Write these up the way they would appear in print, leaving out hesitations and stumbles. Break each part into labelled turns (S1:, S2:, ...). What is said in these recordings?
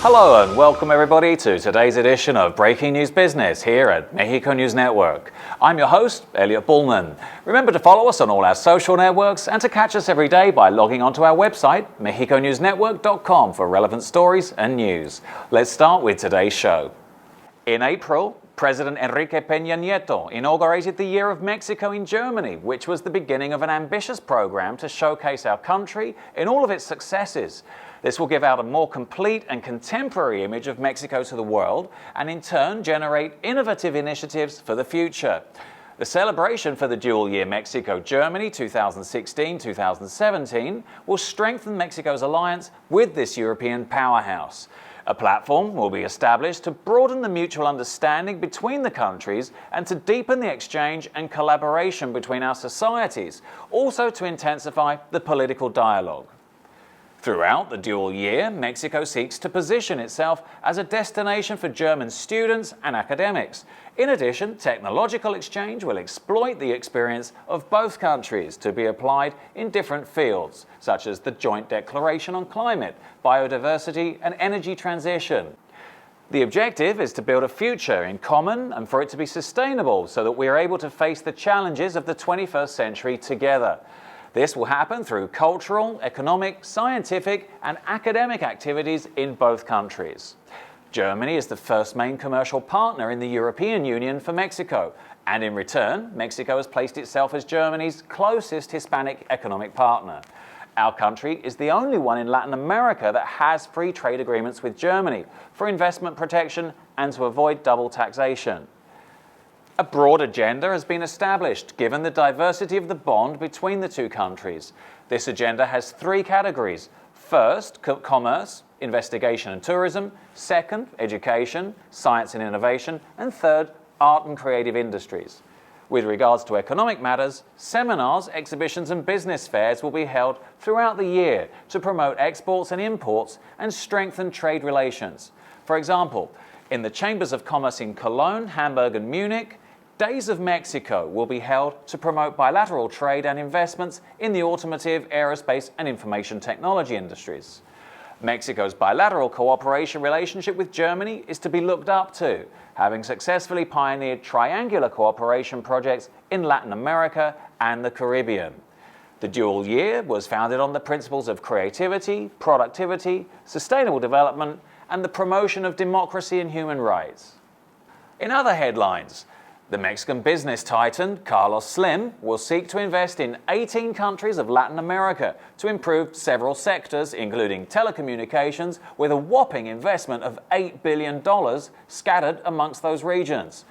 S1: Hello and welcome everybody to today's edition of Breaking News Business here at Mexico News Network. I'm your host, Elliot Bullman. Remember to follow us on all our social networks and to catch us every day by logging onto our website, mexiconewsnetwork.com, for relevant stories and news. Let's start with today's show. In April, President Enrique Peña Nieto inaugurated the Year of Mexico in Germany, which was the beginning of an ambitious program to showcase our country in all of its successes. This will give out a more complete and contemporary image of Mexico to the world and in turn generate innovative initiatives for the future. The celebration for the dual year Mexico-Germany 2016-2017 will strengthen Mexico's alliance with this European powerhouse. A platform will be established to broaden the mutual understanding between the countries and to deepen the exchange and collaboration between our societies, also to intensify the political dialogue. Throughout the dual year, Mexico seeks to position itself as a destination for German students and academics. In addition, technological exchange will exploit the experience of both countries to be applied in different fields, such as the Joint Declaration on Climate, biodiversity, and energy transition. The objective is to build a future in common and for it to be sustainable so that we are able to face the challenges of the 21st century together. This will happen through cultural, economic, scientific, and academic activities in both countries. Germany is the first main commercial partner in the European Union for Mexico, and in return, Mexico has placed itself as Germany's closest Hispanic economic partner. Our country is the only one in Latin America that has free trade agreements with Germany for investment protection and to avoid double taxation. A broad agenda has been established given the diversity of the bond between the two countries. This agenda has three categories. First, commerce, investigation and tourism. Second, education, science and innovation. And third, art and creative industries. With regards to economic matters, seminars, exhibitions and business fairs will be held throughout the year to promote exports and imports and strengthen trade relations. For example, in the Chambers of Commerce in Cologne, Hamburg and Munich, Days of Mexico will be held to promote bilateral trade and investments in the automotive, aerospace and information technology industries. Mexico's bilateral cooperation relationship with Germany is to be looked up to, having successfully pioneered triangular cooperation projects in Latin America and the Caribbean. The dual year was founded on the principles of creativity, productivity, sustainable development, and the promotion of democracy and human rights. In other headlines, the Mexican business titan, Carlos Slim, will seek to invest in 18 countries of Latin America to improve several sectors, including telecommunications, with a whopping investment of $8 billion scattered amongst those regions.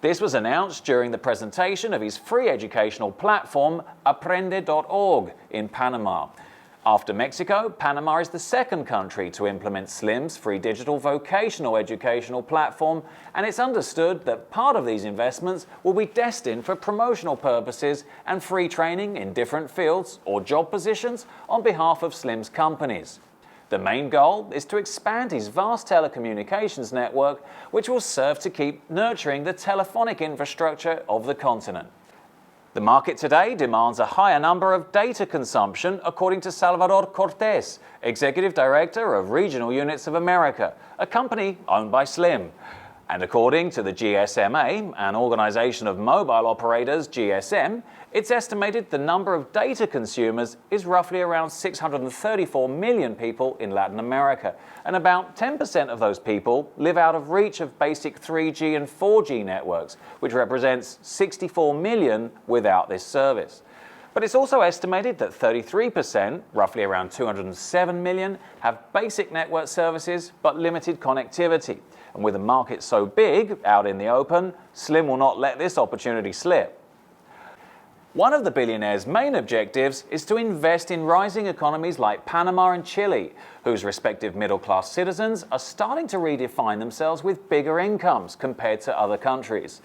S1: This was announced during the presentation of his free educational platform, aprende.org, in Panama. After Mexico, Panama is the second country to implement Slim's free digital vocational educational platform, and it's understood that part of these investments will be destined for promotional purposes and free training in different fields or job positions on behalf of Slim's companies. The main goal is to expand his vast telecommunications network, which will serve to keep nurturing the telephonic infrastructure of the continent. The market today demands a higher number of data consumption, according to Salvador Cortés, Executive Director of Regional Units of America, a company owned by Slim. And according to the GSMA, an organization of mobile operators, GSM, it's estimated the number of data consumers is roughly around 634 million people in Latin America, and about 10% of those people live out of reach of basic 3G and 4G networks, which represents 64 million without this service. But it's also estimated that 33%, roughly around 207 million, have basic network services but limited connectivity. And with a market so big, out in the open, Slim will not let this opportunity slip. One of the billionaire's main objectives is to invest in rising economies like Panama and Chile, whose respective middle-class citizens are starting to redefine themselves with bigger incomes compared to other countries.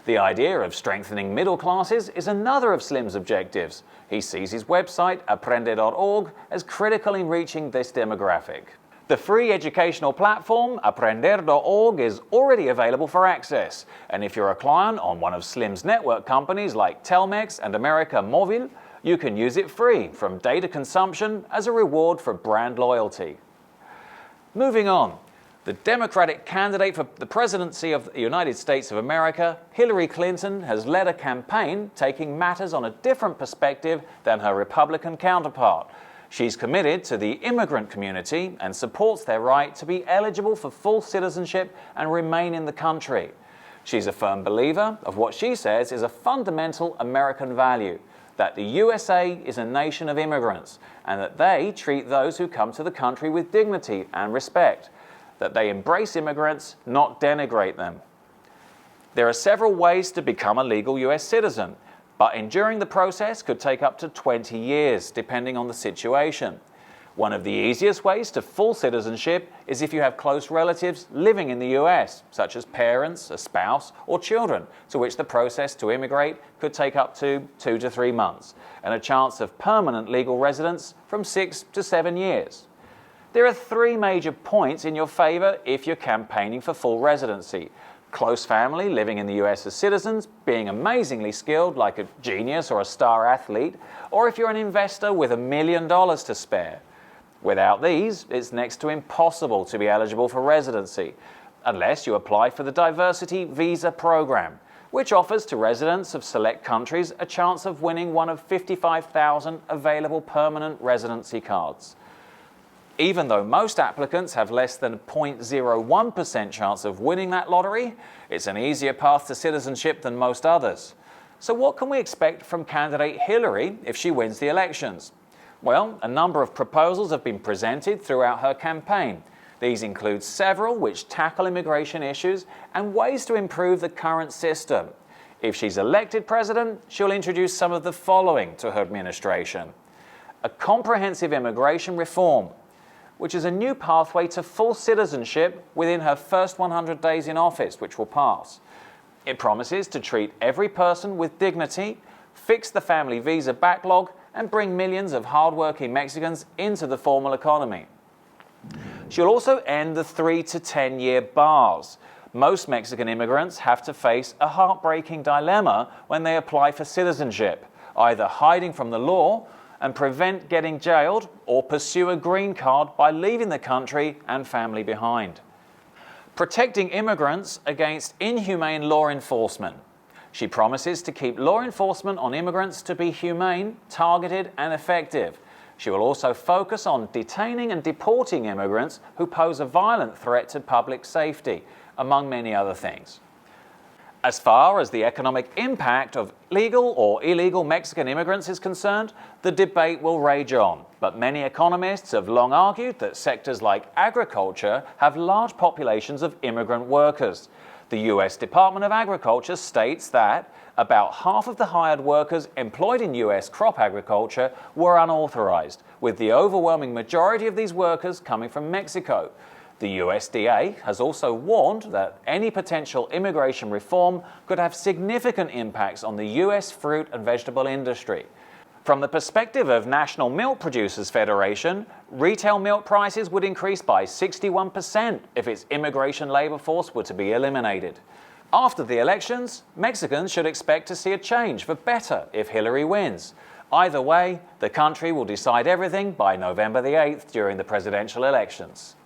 S1: The idea of strengthening middle classes is another of Slim's objectives. He sees his website, aprende.org, as critical in reaching this demographic. The free educational platform, aprender.org, is already available for access. And if you're a client on one of Slim's network companies like Telmex and America Móvil, you can use it free from data consumption as a reward for brand loyalty. Moving on. The Democratic candidate for the presidency of the United States of America, Hillary Clinton, has led a campaign taking matters on a different perspective than her Republican counterpart. She's committed to the immigrant community and supports their right to be eligible for full citizenship and remain in the country. She's a firm believer of what she says is a fundamental American value, that the USA is a nation of immigrants and that they treat those who come to the country with dignity and respect, that they embrace immigrants, not denigrate them. There are several ways to become a legal US citizen, but enduring the process could take up to 20 years, depending on the situation. One of the easiest ways to full citizenship is if you have close relatives living in the US, such as parents, a spouse, or children, to which the process to immigrate could take up to 2 to 3 months, and a chance of permanent legal residence from 6 to 7 years. There are 3 major points in your favor if you're campaigning for full residency. Close family living in the US as citizens, being amazingly skilled like a genius or a star athlete, or if you're an investor with $1 million to spare. Without these, it's next to impossible to be eligible for residency, unless you apply for the Diversity Visa Program, which offers to residents of select countries a chance of winning one of 55,000 available permanent residency cards. Even though most applicants have less than a 0.01% chance of winning that lottery, it's an easier path to citizenship than most others. So what can we expect from candidate Hillary if she wins the elections? Well, a number of proposals have been presented throughout her campaign. These include several which tackle immigration issues and ways to improve the current system. If she's elected president, she'll introduce some of the following to her administration: a comprehensive immigration reform, which is a new pathway to full citizenship within her first 100 days in office, which will pass. It promises to treat every person with dignity, fix the family visa backlog, and bring millions of hardworking Mexicans into the formal economy. She'll also end the 3 to 10 year bars. Most Mexican immigrants have to face a heartbreaking dilemma when they apply for citizenship, either hiding from the law and prevent getting jailed, or pursue a green card by leaving the country and family behind. Protecting immigrants against inhumane law enforcement. She promises to keep law enforcement on immigrants to be humane, targeted, and effective. She will also focus on detaining and deporting immigrants who pose a violent threat to public safety, among many other things. As far as the economic impact of legal or illegal Mexican immigrants is concerned, the debate will rage on. But many economists have long argued that sectors like agriculture have large populations of immigrant workers. The US Department of Agriculture states that about half of the hired workers employed in US crop agriculture were unauthorized, with the overwhelming majority of these workers coming from Mexico. The USDA has also warned that any potential immigration reform could have significant impacts on the US fruit and vegetable industry. From the perspective of National Milk Producers Federation, retail milk prices would increase by 61% if its immigration labor force were to be eliminated. After the elections, Mexicans should expect to see a change for better if Hillary wins. Either way, the country will decide everything by November the 8th during the presidential elections.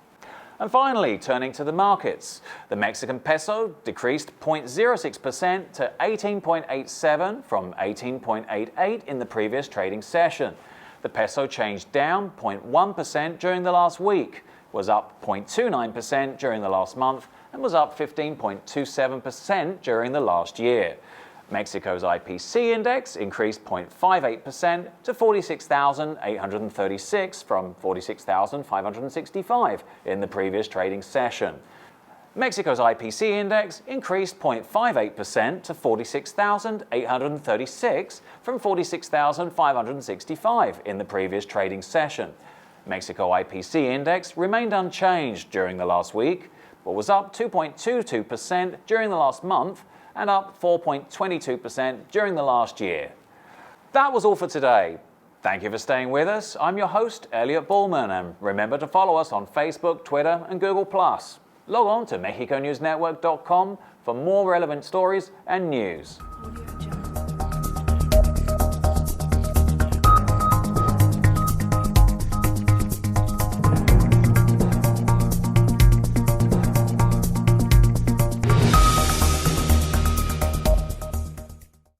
S1: And finally, turning to the markets, the Mexican peso decreased 0.06% to 18.87 from 18.88 in the previous trading session. The peso changed down 0.1% during the last week, was up 0.29% during the last month, and was up 15.27% during the last year. Mexico's IPC index increased 0.58% to 46,836 from 46,565 in the previous trading session. Mexico's IPC index increased 0.58% to 46,836 from 46,565 in the previous trading session. Mexico IPC index remained unchanged during the last week, but was up 2.22% during the last month and up 4.22% during the last year. That was all for today. Thank you for staying with us. I'm your host, Elliot Bullman, and remember to follow us on Facebook, Twitter, and Google+. Log on to MexicoNewsNetwork.com for more relevant stories and news.